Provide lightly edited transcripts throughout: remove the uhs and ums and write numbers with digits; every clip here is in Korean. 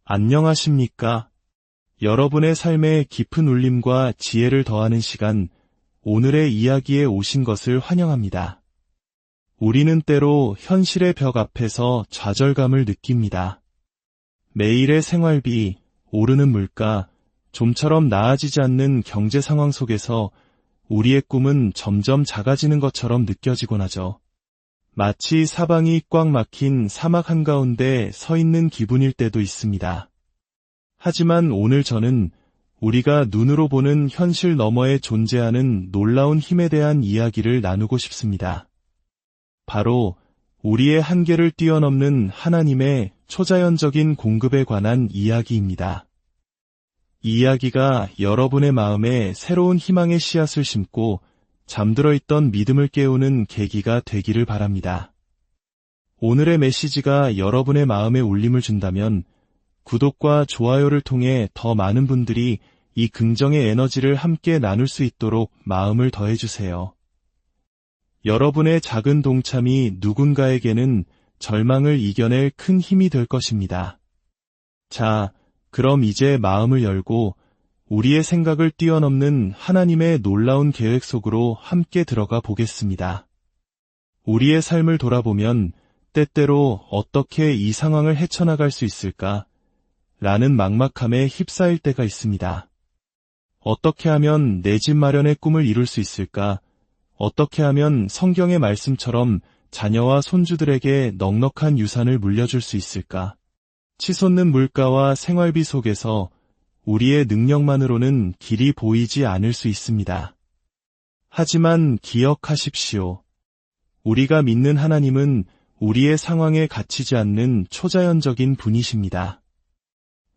안녕하십니까? 여러분의 삶에 깊은 울림과 지혜를 더하는 시간, 오늘의 이야기에 오신 것을 환영합니다. 우리는 때로 현실의 벽 앞에서 좌절감을 느낍니다. 매일의 생활비, 오르는 물가, 좀처럼 나아지지 않는 경제 상황 속에서 우리의 꿈은 점점 작아지는 것처럼 느껴지곤 하죠. 마치 사방이 꽉 막힌 사막 한가운데 서 있는 기분일 때도 있습니다. 하지만 오늘 저는 우리가 눈으로 보는 현실 너머에 존재하는 놀라운 힘에 대한 이야기를 나누고 싶습니다. 바로 우리의 한계를 뛰어넘는 하나님의 초자연적인 공급에 관한 이야기입니다. 이 이야기가 여러분의 마음에 새로운 희망의 씨앗을 심고 잠들어 있던 믿음을 깨우는 계기가 되기를 바랍니다. 오늘의 메시지가 여러분의 마음에 울림을 준다면 구독과 좋아요를 통해 더 많은 분들이 이 긍정의 에너지를 함께 나눌 수 있도록 마음을 더해주세요. 여러분의 작은 동참이 누군가에게는 절망을 이겨낼 큰 힘이 될 것입니다. 자, 그럼 이제 마음을 열고 우리의 생각을 뛰어넘는 하나님의 놀라운 계획 속으로 함께 들어가 보겠습니다. 우리의 삶을 돌아보면 때때로 어떻게 이 상황을 헤쳐나갈 수 있을까? 라는 막막함에 휩싸일 때가 있습니다. 어떻게 하면 내 집 마련의 꿈을 이룰 수 있을까? 어떻게 하면 성경의 말씀처럼 자녀와 손주들에게 넉넉한 유산을 물려줄 수 있을까? 치솟는 물가와 생활비 속에서 우리의 능력만으로는 길이 보이지 않을 수 있습니다. 하지만 기억하십시오. 우리가 믿는 하나님은 우리의 상황에 갇히지 않는 초자연적인 분이십니다.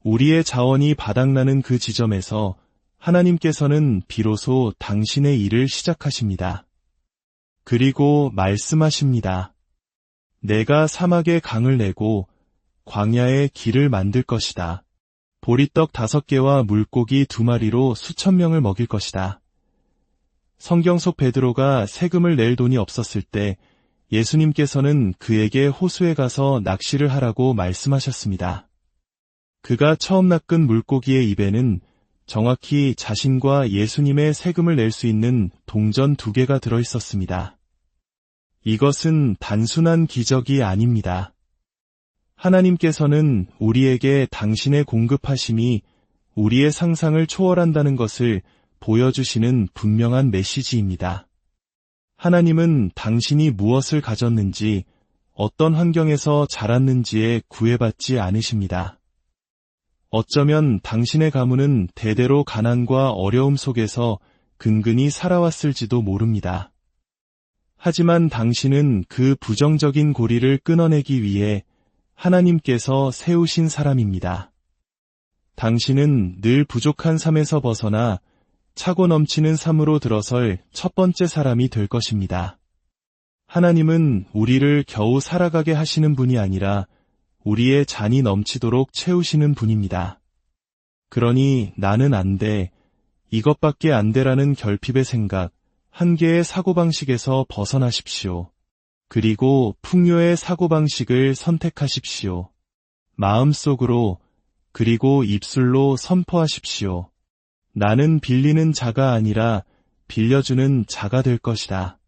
우리의 자원이 바닥나는 그 지점에서 하나님께서는 비로소 당신의 일을 시작하십니다. 그리고 말씀하십니다. 내가 사막에 강을 내고 광야에 길을 만들 것이다. 보리떡 5개와 물고기 2마리로 수천 명을 먹일 것이다. 성경 속 베드로가 세금을 낼 돈이 없었을 때 예수님께서는 그에게 호수에 가서 낚시를 하라고 말씀하셨습니다. 그가 처음 낚은 물고기의 입에는 정확히 자신과 예수님의 세금을 낼 수 있는 동전 2개가 들어있었습니다. 이것은 단순한 기적이 아닙니다. 하나님께서는 우리에게 당신의 공급하심이 우리의 상상을 초월한다는 것을 보여주시는 분명한 메시지입니다. 하나님은 당신이 무엇을 가졌는지, 어떤 환경에서 자랐는지에 구애받지 않으십니다. 어쩌면 당신의 가문은 대대로 가난과 어려움 속에서 근근히 살아왔을지도 모릅니다. 하지만 당신은 그 부정적인 고리를 끊어내기 위해 하나님께서 세우신 사람입니다. 당신은 늘 부족한 삶에서 벗어나 차고 넘치는 삶으로 들어설 첫 번째 사람이 될 것입니다. 하나님은 우리를 겨우 살아가게 하시는 분이 아니라 우리의 잔이 넘치도록 채우시는 분입니다. 그러니 나는 안 돼, 이것밖에 안 돼라는 결핍의 생각, 한계의 사고방식에서 벗어나십시오. 그리고 풍요의 사고방식을 선택하십시오. 마음속으로 그리고 입술로 선포하십시오. 나는 빌리는 자가 아니라 빌려주는 자가 될 것이다.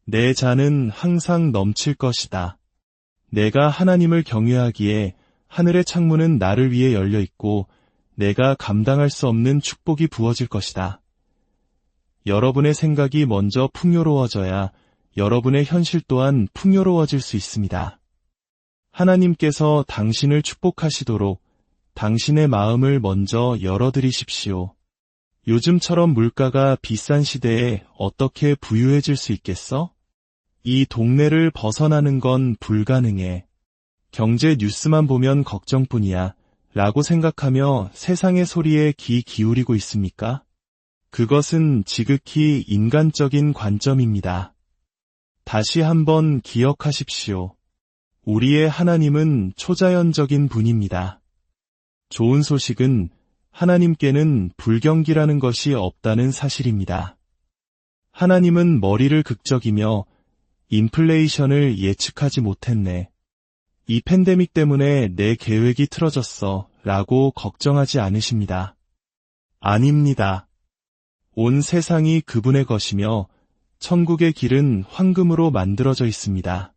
내 잔은 항상 넘칠 것이다. 내가 하나님을 경외하기에 하늘의 창문은 나를 위해 열려 있고 내가 감당할 수 없는 축복이 부어질 것이다. 여러분의 생각이 먼저 풍요로워져야 여러분의 현실 또한 풍요로워질 수 있습니다. 하나님께서 당신을 축복하시도록 당신의 마음을 먼저 열어드리십시오. 요즘처럼 물가가 비싼 시대에 어떻게 부유해질 수 있겠어? 이 동네를 벗어나는 건 불가능해. 경제 뉴스만 보면 걱정뿐이야. 라고 생각하며 세상의 소리에 귀 기울이고 있습니까? 그것은 지극히 인간적인 관점입니다. 다시 한번 기억하십시오. 우리의 하나님은 초자연적인 분입니다. 좋은 소식은 하나님께는 불경기라는 것이 없다는 사실입니다. 하나님은 머리를 극적이며 인플레이션을 예측하지 못했네. 이 팬데믹 때문에 내 계획이 틀어졌어 라고 걱정하지 않으십니다. 아닙니다. 온 세상이 그분의 것이며 천국의 길은 황금으로 만들어져 있습니다.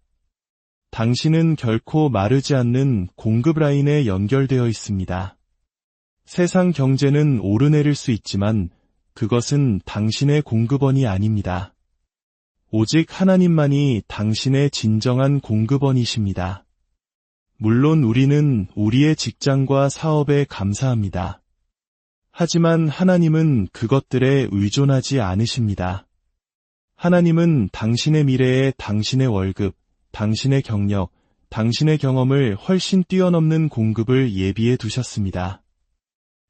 당신은 결코 마르지 않는 공급 라인에 연결되어 있습니다. 세상 경제는 오르내릴 수 있지만 그것은 당신의 공급원이 아닙니다. 오직 하나님만이 당신의 진정한 공급원이십니다. 물론 우리는 우리의 직장과 사업에 감사합니다. 하지만 하나님은 그것들에 의존하지 않으십니다. 하나님은 당신의 미래에 당신의 월급, 당신의 경력, 당신의 경험을 훨씬 뛰어넘는 공급을 예비해 두셨습니다.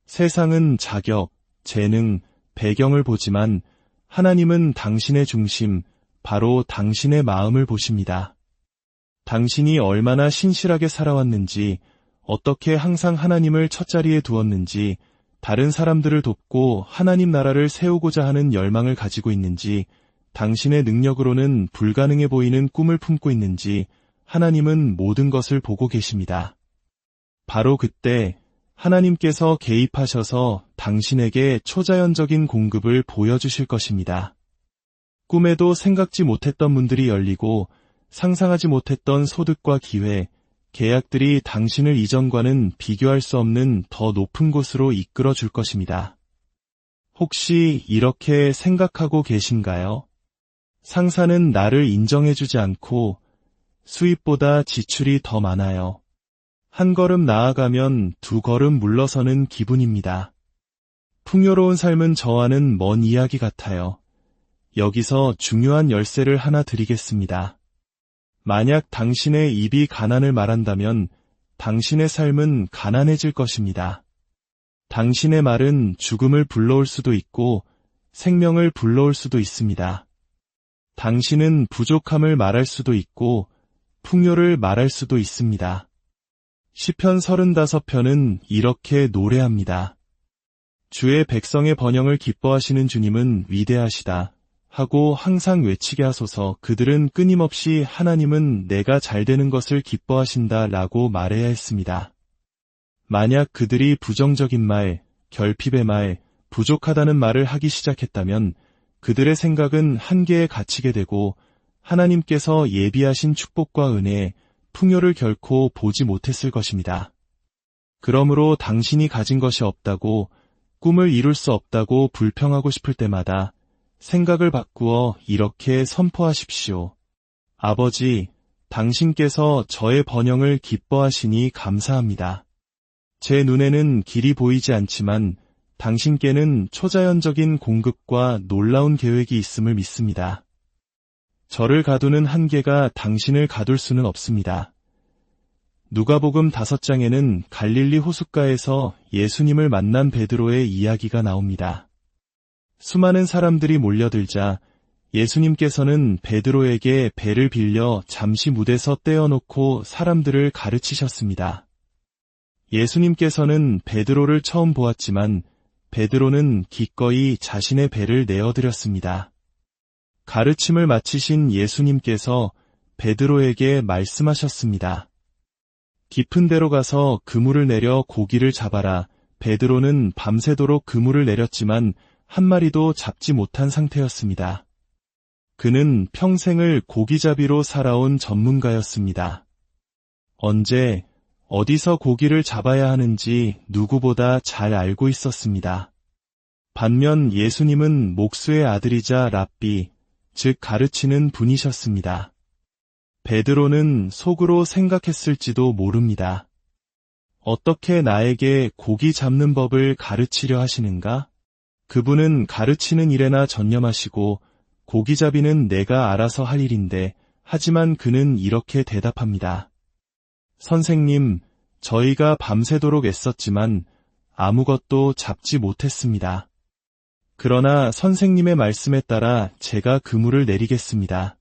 세상은 자격, 재능, 배경을 보지만 하나님은 당신의 중심, 바로 당신의 마음을 보십니다. 당신이 얼마나 신실하게 살아왔는지, 어떻게 항상 하나님을 첫자리에 두었는지, 다른 사람들을 돕고 하나님 나라를 세우고자 하는 열망을 가지고 있는지, 당신의 능력으로는 불가능해 보이는 꿈을 품고 있는지 하나님은 모든 것을 보고 계십니다. 바로 그때 하나님께서 개입하셔서 당신에게 초자연적인 공급을 보여주실 것입니다. 꿈에도 생각지 못했던 문들이 열리고 상상하지 못했던 소득과 기회, 계약들이 당신을 이전과는 비교할 수 없는 더 높은 곳으로 이끌어 줄 것입니다. 혹시 이렇게 생각하고 계신가요? 상사는 나를 인정해주지 않고 수입보다 지출이 더 많아요. 한 걸음 나아가면 두 걸음 물러서는 기분입니다. 풍요로운 삶은 저와는 먼 이야기 같아요. 여기서 중요한 열쇠를 하나 드리겠습니다. 만약 당신의 입이 가난을 말한다면 당신의 삶은 가난해질 것입니다. 당신의 말은 죽음을 불러올 수도 있고 생명을 불러올 수도 있습니다. 당신은 부족함을 말할 수도 있고 풍요를 말할 수도 있습니다. 시편 35편은 이렇게 노래합니다. 주의 백성의 번영을 기뻐하시는 주님은 위대하시다 하고 항상 외치게 하소서. 그들은 끊임없이 하나님은 내가 잘되는 것을 기뻐하신다 라고 말해야 했습니다. 만약 그들이 부정적인 말, 결핍의 말, 부족하다는 말을 하기 시작했다면 그들의 생각은 한계에 갇히게 되고 하나님께서 예비하신 축복과 은혜, 풍요를 결코 보지 못했을 것입니다. 그러므로 당신이 가진 것이 없다고, 꿈을 이룰 수 없다고 불평하고 싶을 때마다 생각을 바꾸어 이렇게 선포하십시오. 아버지, 당신께서 저의 번영을 기뻐하시니 감사합니다. 제 눈에는 길이 보이지 않지만 당신께는 초자연적인 공급과 놀라운 계획이 있음을 믿습니다. 저를 가두는 한계가 당신을 가둘 수는 없습니다. 누가복음 5장에는 갈릴리 호숫가에서 예수님을 만난 베드로의 이야기가 나옵니다. 수많은 사람들이 몰려들자 예수님께서는 베드로에게 배를 빌려 잠시 무대서 떼어놓고 사람들을 가르치셨습니다. 예수님께서는 베드로를 처음 보았지만 베드로는 기꺼이 자신의 배를 내어드렸습니다. 가르침을 마치신 예수님께서 베드로에게 말씀하셨습니다. 깊은 데로 가서 그물을 내려 고기를 잡아라. 베드로는 밤새도록 그물을 내렸지만 한 마리도 잡지 못한 상태였습니다. 그는 평생을 고기잡이로 살아온 전문가였습니다. 언제, 어디서 고기를 잡아야 하는지 누구보다 잘 알고 있었습니다. 반면 예수님은 목수의 아들이자 랍비, 즉 가르치는 분이셨습니다. 베드로는 속으로 생각했을지도 모릅니다. 어떻게 나에게 고기 잡는 법을 가르치려 하시는가? 그분은 가르치는 일에나 전념하시고 고기잡이는 내가 알아서 할 일인데, 하지만 그는 이렇게 대답합니다. 선생님, 저희가 밤새도록 애썼지만 아무것도 잡지 못했습니다. 그러나 선생님의 말씀에 따라 제가 그물을 내리겠습니다.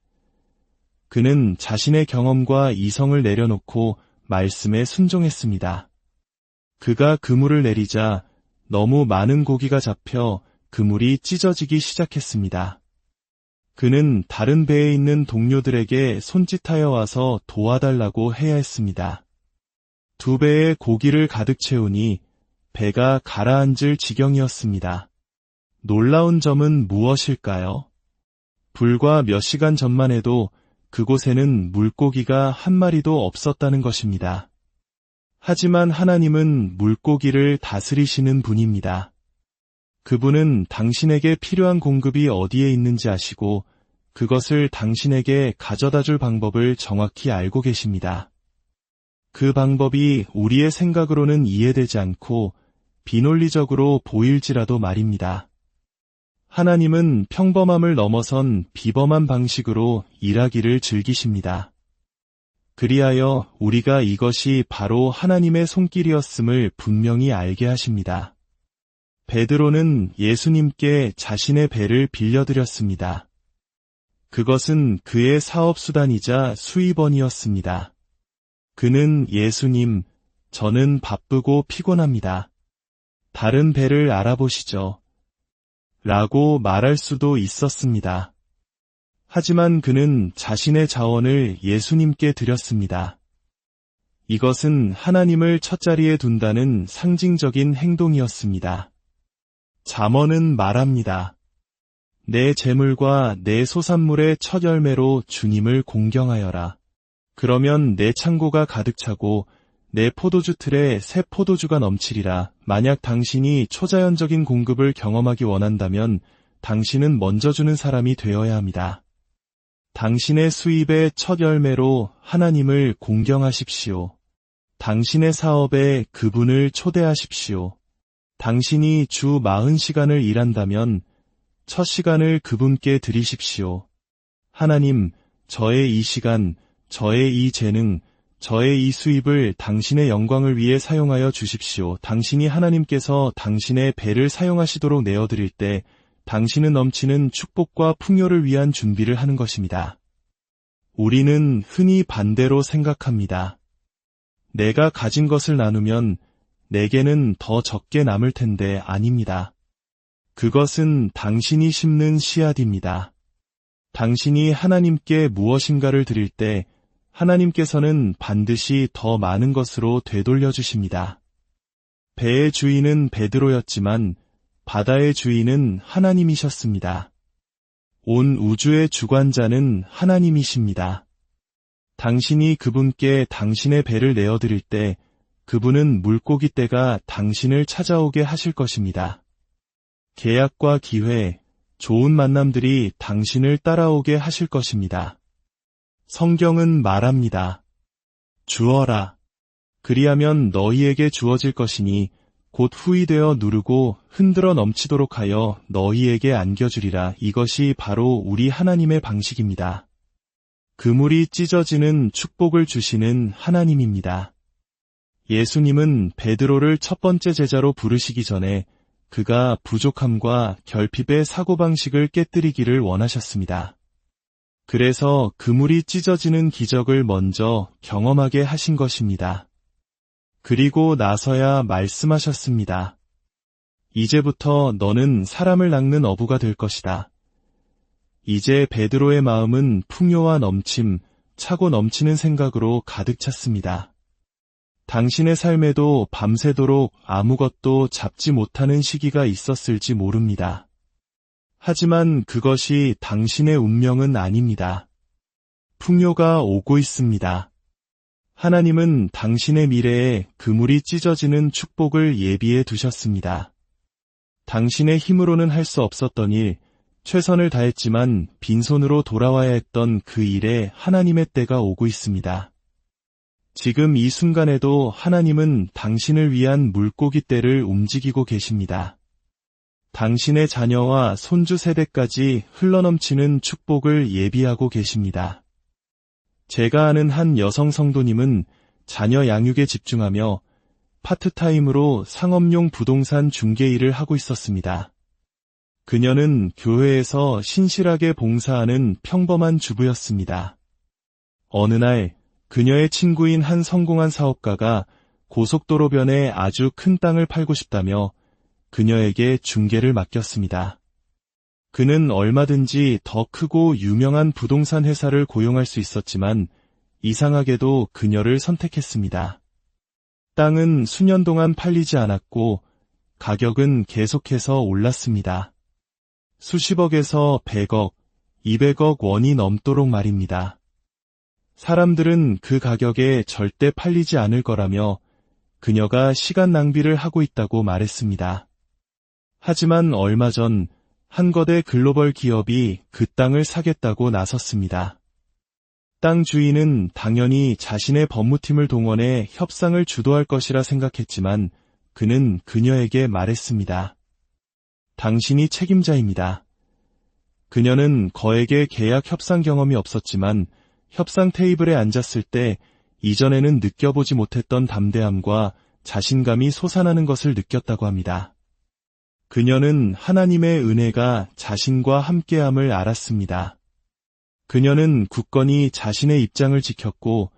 그는 자신의 경험과 이성을 내려놓고 말씀에 순종했습니다. 그가 그물을 내리자 너무 많은 고기가 잡혀 그물이 찢어지기 시작했습니다. 그는 다른 배에 있는 동료들에게 손짓하여 와서 도와달라고 해야 했습니다. 2배의 고기를 가득 채우니 배가 가라앉을 지경이었습니다. 놀라운 점은 무엇일까요? 불과 몇 시간 전만 해도 그곳에는 물고기가 한 마리도 없었다는 것입니다. 하지만 하나님은 물고기를 다스리시는 분입니다. 그분은 당신에게 필요한 공급이 어디에 있는지 아시고 그것을 당신에게 가져다 줄 방법을 정확히 알고 계십니다. 그 방법이 우리의 생각으로는 이해되지 않고 비논리적으로 보일지라도 말입니다. 하나님은 평범함을 넘어선 비범한 방식으로 일하기를 즐기십니다. 그리하여 우리가 이것이 바로 하나님의 손길이었음을 분명히 알게 하십니다. 베드로는 예수님께 자신의 배를 빌려드렸습니다. 그것은 그의 사업수단이자 수입원이었습니다. 그는 예수님, 저는 바쁘고 피곤합니다. 다른 배를 알아보시죠. 라고 말할 수도 있었습니다. 하지만 그는 자신의 자원을 예수님께 드렸습니다. 이것은 하나님을 첫자리에 둔다는 상징적인 행동이었습니다. 잠언은 말합니다. 내 재물과 내 소산물의 첫 열매로 주님을 공경하여라. 그러면 내 창고가 가득 차고 내 포도주 틀에 새 포도주가 넘치리라. 만약 당신이 초자연적인 공급을 경험하기 원한다면 당신은 먼저 주는 사람이 되어야 합니다. 당신의 수입의 첫 열매로 하나님을 공경하십시오. 당신의 사업에 그분을 초대하십시오. 당신이 주 40시간을 일한다면 첫 시간을 그분께 드리십시오. 하나님, 저의 이 시간, 저의 이 재능, 저의 이 수입을 당신의 영광을 위해 사용하여 주십시오. 당신이 하나님께서 당신의 배를 사용하시도록 내어드릴 때 당신은 넘치는 축복과 풍요를 위한 준비를 하는 것입니다. 우리는 흔히 반대로 생각합니다. 내가 가진 것을 나누면 내게는 더 적게 남을 텐데 아닙니다. 그것은 당신이 심는 씨앗입니다. 당신이 하나님께 무엇인가를 드릴 때 하나님께서는 반드시 더 많은 것으로 되돌려 주십니다. 배의 주인은 베드로였지만 바다의 주인은 하나님이셨습니다. 온 우주의 주관자는 하나님이십니다. 당신이 그분께 당신의 배를 내어드릴 때 그분은 물고기떼가 당신을 찾아오게 하실 것입니다. 계약과 기회, 좋은 만남들이 당신을 따라오게 하실 것입니다. 성경은 말합니다. 주어라. 그리하면 너희에게 주어질 것이니 곧 후이되어 누르고 흔들어 넘치도록 하여 너희에게 안겨주리라. 이것이 바로 우리 하나님의 방식입니다. 그물이 찢어지는 축복을 주시는 하나님입니다. 예수님은 베드로를 첫 번째 제자로 부르시기 전에 그가 부족함과 결핍의 사고방식을 깨뜨리기를 원하셨습니다. 그래서 그물이 찢어지는 기적을 먼저 경험하게 하신 것입니다. 그리고 나서야 말씀하셨습니다. 이제부터 너는 사람을 낚는 어부가 될 것이다. 이제 베드로의 마음은 풍요와 넘침, 차고 넘치는 생각으로 가득 찼습니다. 당신의 삶에도 밤새도록 아무것도 잡지 못하는 시기가 있었을지 모릅니다. 하지만 그것이 당신의 운명은 아닙니다. 풍요가 오고 있습니다. 하나님은 당신의 미래에 그물이 찢어지는 축복을 예비해 두셨습니다. 당신의 힘으로는 할 수 없었던 일, 최선을 다했지만 빈손으로 돌아와야 했던 그 일에 하나님의 때가 오고 있습니다. 지금 이 순간에도 하나님은 당신을 위한 물고기 떼를 움직이고 계십니다. 당신의 자녀와 손주 세대까지 흘러넘치는 축복을 예비하고 계십니다. 제가 아는 한 여성 성도님은 자녀 양육에 집중하며 파트타임으로 상업용 부동산 중개 일을 하고 있었습니다. 그녀는 교회에서 신실하게 봉사하는 평범한 주부였습니다. 어느 날 그녀의 친구인 한 성공한 사업가가 고속도로변에 아주 큰 땅을 팔고 싶다며 그녀에게 중개를 맡겼습니다. 그는 얼마든지 더 크고 유명한 부동산 회사를 고용할 수 있었지만 이상하게도 그녀를 선택했습니다. 땅은 수년 동안 팔리지 않았고 가격은 계속해서 올랐습니다. 수십억에서 100억, 200억 원이 넘도록 말입니다. 사람들은 그 가격에 절대 팔리지 않을 거라며 그녀가 시간 낭비를 하고 있다고 말했습니다. 하지만 얼마 전 한 거대 글로벌 기업이 그 땅을 사겠다고 나섰습니다. 땅 주인은 당연히 자신의 법무팀을 동원해 협상을 주도할 것이라 생각했지만 그는 그녀에게 말했습니다. 당신이 책임자입니다. 그녀는 거액의 계약 협상 경험이 없었지만 협상 테이블에 앉았을 때 이전에는 느껴보지 못했던 담대함과 자신감이 솟아나는 것을 느꼈다고 합니다. 그녀는 하나님의 은혜가 자신과 함께함을 알았습니다. 그녀는 굳건히 자신의 입장을 지켰고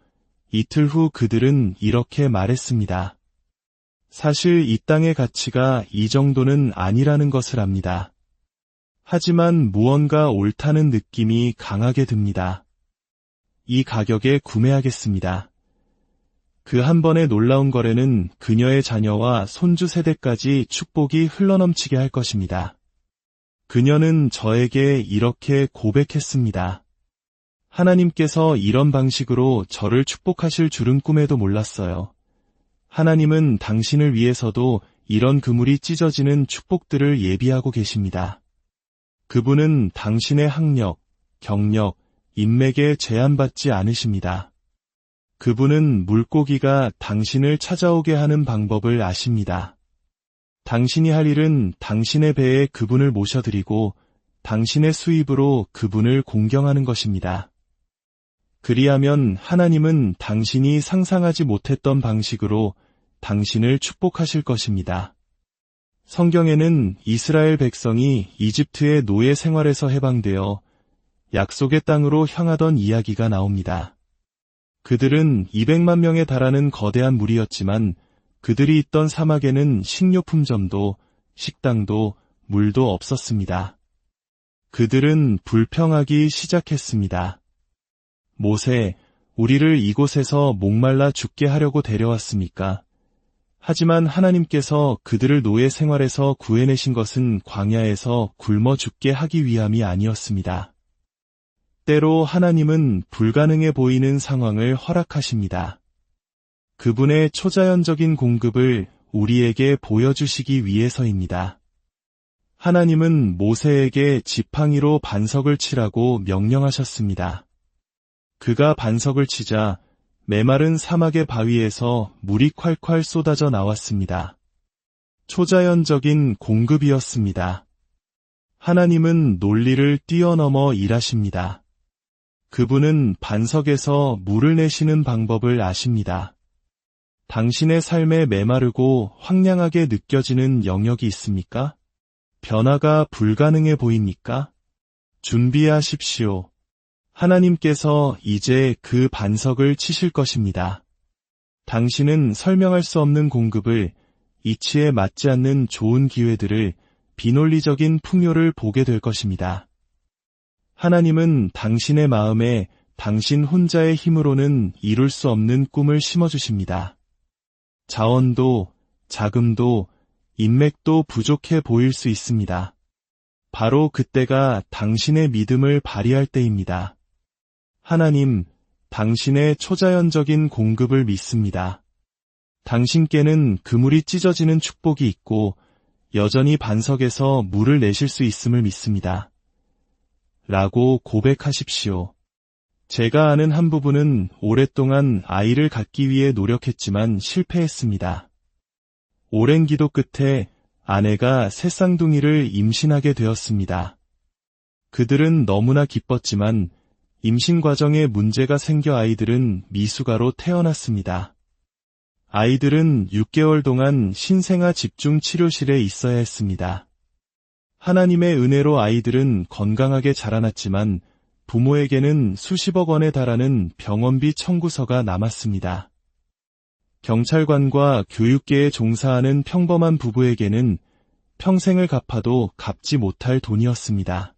이틀 후 그들은 이렇게 말했습니다. 사실 이 땅의 가치가 이 정도는 아니라는 것을 압니다. 하지만 무언가 옳다는 느낌이 강하게 듭니다. 이 가격에 구매하겠습니다. 그 한 번의 놀라운 거래는 그녀의 자녀와 손주 세대까지 축복이 흘러넘치게 할 것입니다. 그녀는 저에게 이렇게 고백했습니다. 하나님께서 이런 방식으로 저를 축복하실 줄은 꿈에도 몰랐어요. 하나님은 당신을 위해서도 이런 그물이 찢어지는 축복들을 예비하고 계십니다. 그분은 당신의 학력, 경력, 인맥에 제한받지 않으십니다. 그분은 물고기가 당신을 찾아오게 하는 방법을 아십니다. 당신이 할 일은 당신의 배에 그분을 모셔드리고 당신의 수입으로 그분을 공경하는 것입니다. 그리하면 하나님은 당신이 상상하지 못했던 방식으로 당신을 축복하실 것입니다. 성경에는 이스라엘 백성이 이집트의 노예 생활에서 해방되어 약속의 땅으로 향하던 이야기가 나옵니다. 그들은 200만 명에 달하는 거대한 무리였지만 그들이 있던 사막에는 식료품점도 식당도 물도 없었습니다. 그들은 불평하기 시작했습니다. 모세, 우리를 이곳에서 목말라 죽게 하려고 데려왔습니까? 하지만 하나님께서 그들을 노예 생활에서 구해내신 것은 광야에서 굶어 죽게 하기 위함이 아니었습니다. 때로 하나님은 불가능해 보이는 상황을 허락하십니다. 그분의 초자연적인 공급을 우리에게 보여주시기 위해서입니다. 하나님은 모세에게 지팡이로 반석을 치라고 명령하셨습니다. 그가 반석을 치자 메마른 사막의 바위에서 물이 콸콸 쏟아져 나왔습니다. 초자연적인 공급이었습니다. 하나님은 논리를 뛰어넘어 일하십니다. 그분은 반석에서 물을 내시는 방법을 아십니다. 당신의 삶에 메마르고 황량하게 느껴지는 영역이 있습니까? 변화가 불가능해 보입니까? 준비하십시오. 하나님께서 이제 그 반석을 치실 것입니다. 당신은 설명할 수 없는 공급을, 이치에 맞지 않는 좋은 기회들을, 비논리적인 풍요를 보게 될 것입니다. 하나님은 당신의 마음에 당신 혼자의 힘으로는 이룰 수 없는 꿈을 심어주십니다. 자원도, 자금도, 인맥도 부족해 보일 수 있습니다. 바로 그때가 당신의 믿음을 발휘할 때입니다. 하나님, 당신의 초자연적인 공급을 믿습니다. 당신께는 그물이 찢어지는 축복이 있고 여전히 반석에서 물을 내실 수 있음을 믿습니다. 라고 고백하십시오. 제가 아는 한 부부는 오랫동안 아이를 갖기 위해 노력했지만 실패했습니다. 오랜 기도 끝에 아내가 새 쌍둥이를 임신하게 되었습니다. 그들은 너무나 기뻤지만 임신 과정에 문제가 생겨 아이들은 미숙아로 태어났습니다. 아이들은 6개월 동안 신생아 집중 치료실에 있어야 했습니다. 하나님의 은혜로 아이들은 건강하게 자라났지만 부모에게는 수십억 원에 달하는 병원비 청구서가 남았습니다. 경찰관과 교육계에 종사하는 평범한 부부에게는 평생을 갚아도 갚지 못할 돈이었습니다.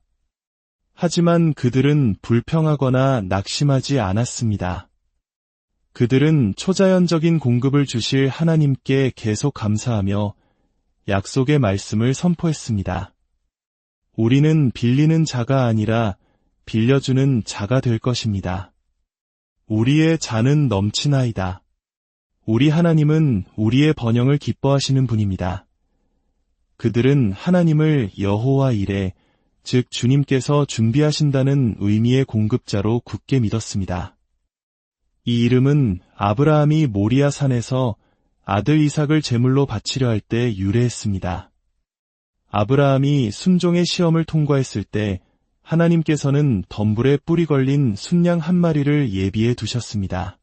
하지만 그들은 불평하거나 낙심하지 않았습니다. 그들은 초자연적인 공급을 주실 하나님께 계속 감사하며 약속의 말씀을 선포했습니다. 우리는 빌리는 자가 아니라 빌려주는 자가 될 것입니다. 우리의 잔은 넘치나이다. 우리 하나님은 우리의 번영을 기뻐하시는 분입니다. 그들은 하나님을 여호와 이레, 즉 주님께서 준비하신다는 의미의 공급자로 굳게 믿었습니다. 이 이름은 아브라함이 모리아 산에서 아들 이삭을 제물로 바치려 할 때 유래했습니다. 아브라함이 순종의 시험을 통과했을 때 하나님께서는 덤불에 뿔이 걸린 순양 한 마리를 예비해 두셨습니다.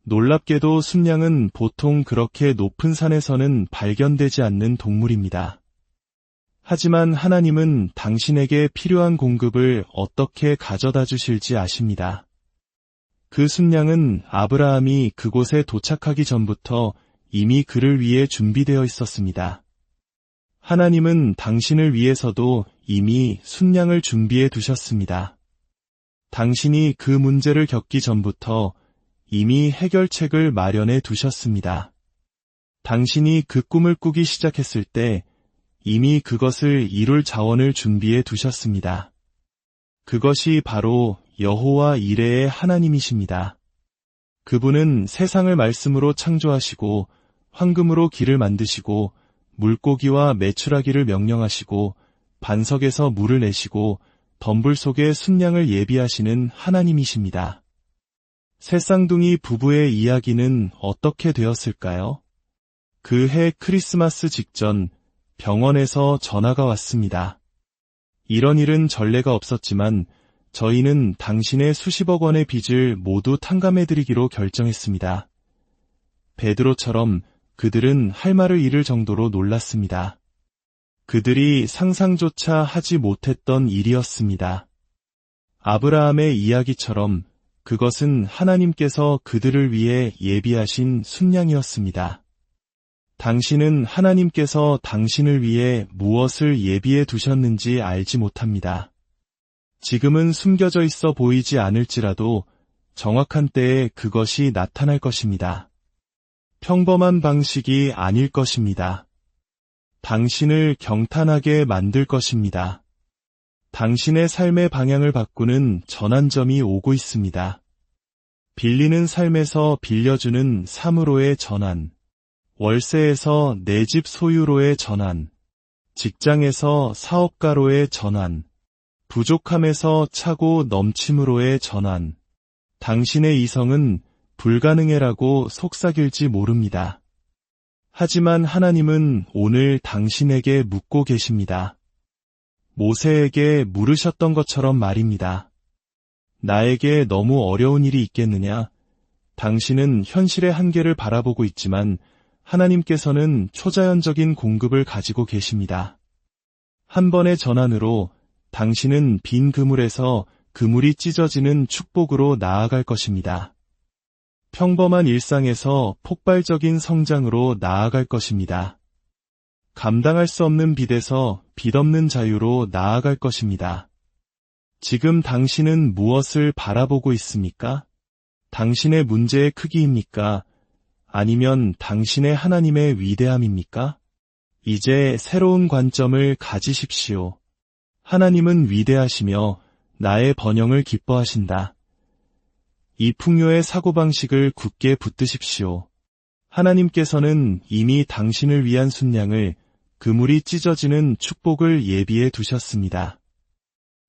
놀랍게도 순양은 보통 그렇게 높은 산에서는 발견되지 않는 동물입니다. 하지만 하나님은 당신에게 필요한 공급을 어떻게 가져다 주실지 아십니다. 그 순양은 아브라함이 그곳에 도착하기 전부터 이미 그를 위해 준비되어 있었습니다. 하나님은 당신을 위해서도 이미 순양을 준비해 두셨습니다. 당신이 그 문제를 겪기 전부터 이미 해결책을 마련해 두셨습니다. 당신이 그 꿈을 꾸기 시작했을 때 이미 그것을 이룰 자원을 준비해 두셨습니다. 그것이 바로 여호와 이레의 하나님이십니다. 그분은 세상을 말씀으로 창조하시고 황금으로 길을 만드시고 물고기와 메추라기를 명령하시고 반석에서 물을 내시고 덤불 속에 순양을 예비하시는 하나님이십니다. 새쌍둥이 부부의 이야기는 어떻게 되었을까요? 그 해 크리스마스 직전 병원에서 전화가 왔습니다. 이런 일은 전례가 없었지만 저희는 당신의 수십억 원의 빚을 모두 탕감해드리기로 결정했습니다. 베드로처럼 그들은 할 말을 잃을 정도로 놀랐습니다. 그들이 상상조차 하지 못했던 일이었습니다. 아브라함의 이야기처럼 그것은 하나님께서 그들을 위해 예비하신 순양이었습니다. 당신은 하나님께서 당신을 위해 무엇을 예비해 두셨는지 알지 못합니다. 지금은 숨겨져 있어 보이지 않을지라도 정확한 때에 그것이 나타날 것입니다. 평범한 방식이 아닐 것입니다. 당신을 경탄하게 만들 것입니다. 당신의 삶의 방향을 바꾸는 전환점이 오고 있습니다. 빌리는 삶에서 빌려주는 삶으로의 전환, 월세에서 내 집 소유로의 전환, 직장에서 사업가로의 전환, 부족함에서 차고 넘침으로의 전환. 당신의 이성은 불가능해라고 속삭일지 모릅니다. 하지만 하나님은 오늘 당신에게 묻고 계십니다. 모세에게 물으셨던 것처럼 말입니다. 나에게 너무 어려운 일이 있겠느냐? 당신은 현실의 한계를 바라보고 있지만 하나님께서는 초자연적인 공급을 가지고 계십니다. 한 번의 전환으로 당신은 빈 그물에서 그물이 찢어지는 축복으로 나아갈 것입니다. 평범한 일상에서 폭발적인 성장으로 나아갈 것입니다. 감당할 수 없는 빚에서 빚 없는 자유로 나아갈 것입니다. 지금 당신은 무엇을 바라보고 있습니까? 당신의 문제의 크기입니까? 아니면 당신의 하나님의 위대함입니까? 이제 새로운 관점을 가지십시오. 하나님은 위대하시며 나의 번영을 기뻐하신다. 이 풍요의 사고방식을 굳게 붙드십시오. 하나님께서는 이미 당신을 위한 순양을, 그물이 찢어지는 축복을 예비해 두셨습니다.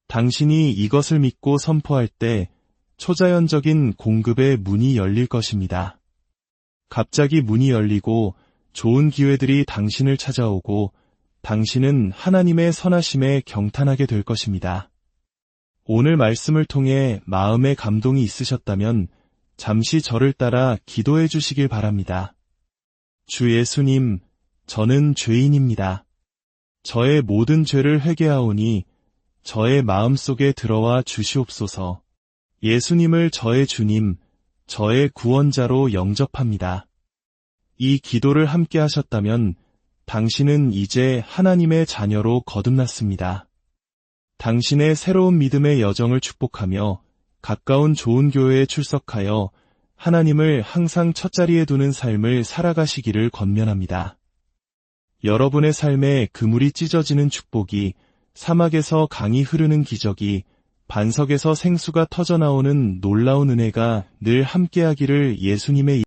당신이 이것을 믿고 선포할 때 초자연적인 공급의 문이 열릴 것입니다. 갑자기 문이 열리고 좋은 기회들이 당신을 찾아오고 당신은 하나님의 선하심에 경탄하게 될 것입니다. 오늘 말씀을 통해 마음의 감동이 있으셨다면 잠시 저를 따라 기도해 주시길 바랍니다. 주 예수님, 저는 죄인입니다. 저의 모든 죄를 회개하오니 저의 마음속에 들어와 주시옵소서. 예수님을 저의 주님, 저의 구원자로 영접합니다. 이 기도를 함께 하셨다면 당신은 이제 하나님의 자녀로 거듭났습니다. 당신의 새로운 믿음의 여정을 축복하며 가까운 좋은 교회에 출석하여 하나님을 항상 첫자리에 두는 삶을 살아가시기를 권면합니다. 여러분의 삶에 그물이 찢어지는 축복이, 사막에서 강이 흐르는 기적이, 반석에서 생수가 터져나오는 놀라운 은혜가 늘 함께하기를 예수님의